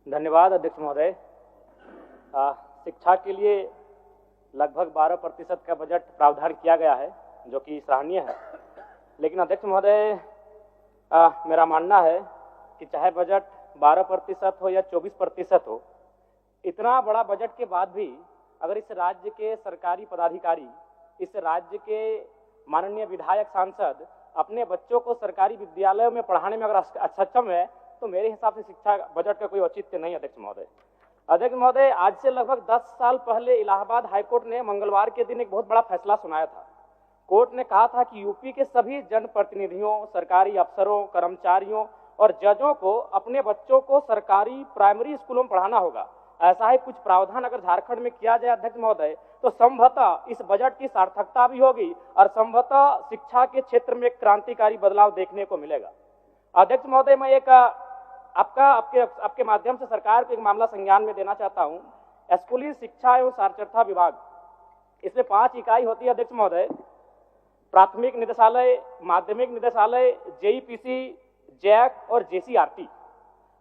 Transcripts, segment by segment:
धन्यवाद अध्यक्ष महोदय। शिक्षा के लिए लगभग 12% का बजट प्रावधान किया गया है, जो कि सराहनीय है। लेकिन अध्यक्ष महोदय, मेरा मानना है कि चाहे बजट 12% हो या 24% हो, इतना बड़ा बजट के बाद भी अगर इस राज्य के सरकारी पदाधिकारी, इस राज्य के माननीय विधायक, सांसद अपने बच्चों को सरकारी विद्यालयों में पढ़ाने में अगर सक्षम है, तो मेरे हिसाब से शिक्षा बजट का कोई औचित्य नहीं। अध्यक्ष महोदय, आज से लगभग 10 साल पहले इलाहाबाद हाईकोर्ट ने मंगलवार के दिन एक बहुत बड़ा फैसला सुनाया था। कोर्ट ने कहा था कि यूपी के सभी जनप्रतिनिधियों, सरकारी अफसरों, कर्मचारियों और जजों को अपने बच्चों को सरकारी प्राइमरी स्कूलों में पढ़ाना होगा। ऐसा ही कुछ प्रावधान अगर झारखंड में किया जाए अध्यक्ष महोदय, तो संभवतः इस बजट की सार्थकता भी होगी और संभवतः शिक्षा के क्षेत्र में एक क्रांतिकारी बदलाव देखने को मिलेगा। अध्यक्ष महोदय, मैं एक आपके माध्यम से सरकार को एक मामला संज्ञान में देना चाहता हूं। स्कूली शिक्षा एवं साक्षरता विभाग, इसमें 5 इकाई होती है अध्यक्ष महोदय। प्राथमिक निदेशालय, माध्यमिक निदेशालय, जेईपीसी, जैक और जेसीआरटी।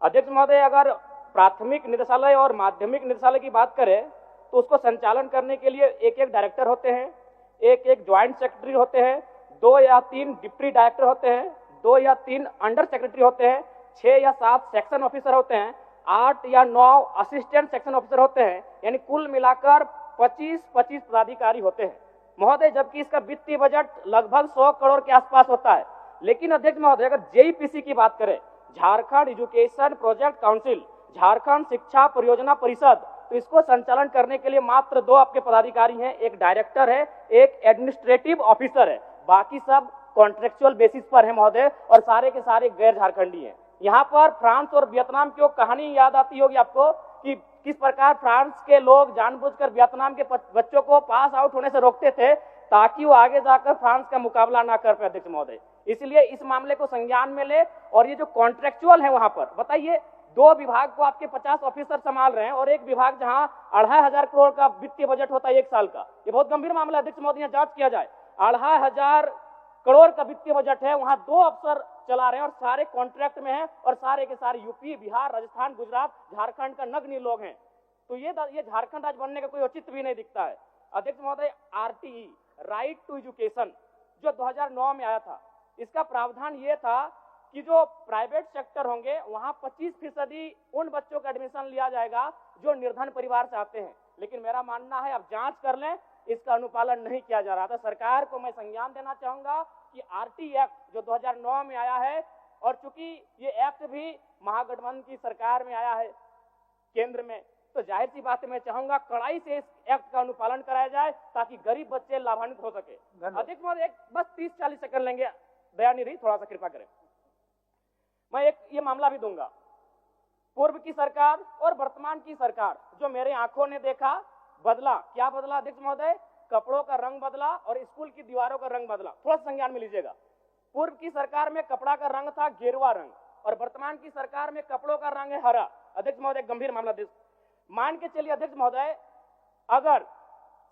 अध्यक्ष महोदय, अगर प्राथमिक निदेशालय और माध्यमिक निदेशालय की बात करें तो उसको संचालन करने के लिए एक डायरेक्टर होते हैं, एक ज्वाइंट सेक्रेटरी होते हैं, 2 या 3 डिप्टी डायरेक्टर होते हैं, 2 या 3 अंडर सेक्रेटरी होते हैं, 6 या 7 सेक्शन ऑफिसर होते हैं, 8 या 9 असिस्टेंट सेक्शन ऑफिसर होते हैं। यानी कुल मिलाकर 25 पदाधिकारी होते हैं महोदय, जबकि इसका वित्तीय बजट लगभग 100 करोड़ के आसपास होता है। लेकिन अध्यक्ष महोदय, अगर जेईपीसी की बात करें, Jharkhand education project council, Jharkhand शिक्षा परियोजना परिषद, तो इसको संचालन करने के लिए मात्र 2 आपके पदाधिकारी हैं, एक डायरेक्टर है, एक एडमिनिस्ट्रेटिव ऑफिसर है। बाकी सब कॉन्ट्रेक्चुअल बेसिस पर है महोदय, और सारे के सारे गैर झारखंडी हैं। यहाँ पर फ्रांस और वियतनाम की कहानी याद आती होगी आपको कि किस प्रकार फ्रांस के लोग जानबूझकर वियतनाम के बच्चों को पास आउट होने से रोकते थे ताकि वो आगे जाकर फ्रांस का मुकाबला ना कर पाए अध्यक्ष महोदय। इसलिए इस मामले को संज्ञान में ले। और ये जो कॉन्ट्रेक्चुअल है, वहां पर बताइए, 2 विभाग को आपके 50 ऑफिसर संभाल रहे हैं और एक विभाग जहां 2500 करोड़ का वित्तीय बजट होता है 1 साल का। ये बहुत गंभीर मामला अध्यक्ष महोदय, यहाँ जांच किया जाए। 2500 करोड़ का वित्तीय बजट है, वहां 2 अफसर चला रहे हैं और सारे कॉन्ट्रैक्ट में हैं, और सारे के सारे यूपी, बिहार, राजस्थान, गुजरात, झारखंड का नगण्य लोग हैं। तो ये झारखंड राज्य बनने का कोई औचित्य भी नहीं दिखता है अध्यक्ष महोदय। आरटीई, राइट टू एजुकेशन, जो 2009 में आया था, इसका प्रावधान ये था कि जो प्राइवेट सेक्टर होंगे वहां 25% उन बच्चों का एडमिशन लिया जाएगा जो निर्धन परिवार से आते हैं। लेकिन मेरा मानना है, अब जांच कर लें, इसका अनुपालन नहीं किया जा रहा था। सरकार को मैं संज्ञान देना चाहूंगा कि आरटी एक्ट जो 2009 में आया है, और चूंकि ये एक्ट भी महागठबंधन की सरकार में आया है केंद्र में, तो जाहिर सी बात है, मैं चाहूंगा कड़ाई से इस एक्ट का अनुपालन कराया जाए ताकि गरीब बच्चे लाभान्वित हो सके। अध्यक्ष महोदय, बस 30-40 सेकंड लेंगे, दयानिधि, थोड़ा सा कृपा करें। मैं एक ये मामला भी दूंगा। पूर्व की सरकार और वर्तमान की सरकार, जो मेरे आंखों ने देखा, बदला। क्या बदला अध्यक्ष महोदय? कपड़ों का रंग बदला और स्कूल की दीवारों का रंग बदला। थोड़ा संज्ञान में लीजिएगा। पूर्व की सरकार में कपड़ा का रंग था गेरुआ रंग, और वर्तमान की सरकार में कपड़ों का रंग है हरा। अध्यक्ष महोदय, गंभीर मामला मान के चलिए अध्यक्ष महोदय, अगर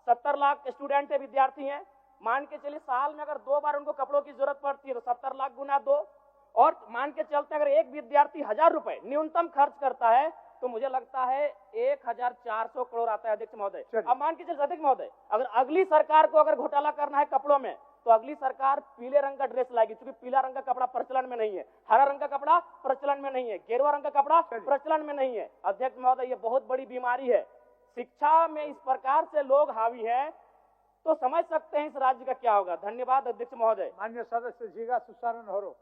70 लाख स्टूडेंट है, विद्यार्थी हैं, मान के चलिए साल में अगर 2 बार उनको कपड़ों की जरूरत पड़ती है तो 70 लाख गुना 2, और मान के चलते अगर एक विद्यार्थी 1000 रुपए न्यूनतम खर्च करता है तो मुझे लगता है 1400 करोड़ आता है अध्यक्ष महोदय। अब मान के चलिए अध्यक्ष महोदय, अगर अगली सरकार को अगर घोटाला करना है कपड़ों में, तो अगली सरकार पीले रंग का ड्रेस लाएगी, क्योंकि पीला रंग का कपड़ा प्रचलन में नहीं है, हरा रंग का कपड़ा प्रचलन में नहीं है, गेरुआ रंग का कपड़ा प्रचलन में नहीं है। अध्यक्ष महोदय, ये बहुत बड़ी बीमारी है। शिक्षा में इस प्रकार से लोग हावी है तो समझ सकते हैं इस राज्य का क्या होगा। धन्यवाद अध्यक्ष महोदय। माननीय सदस्य जी का सुसारण हो।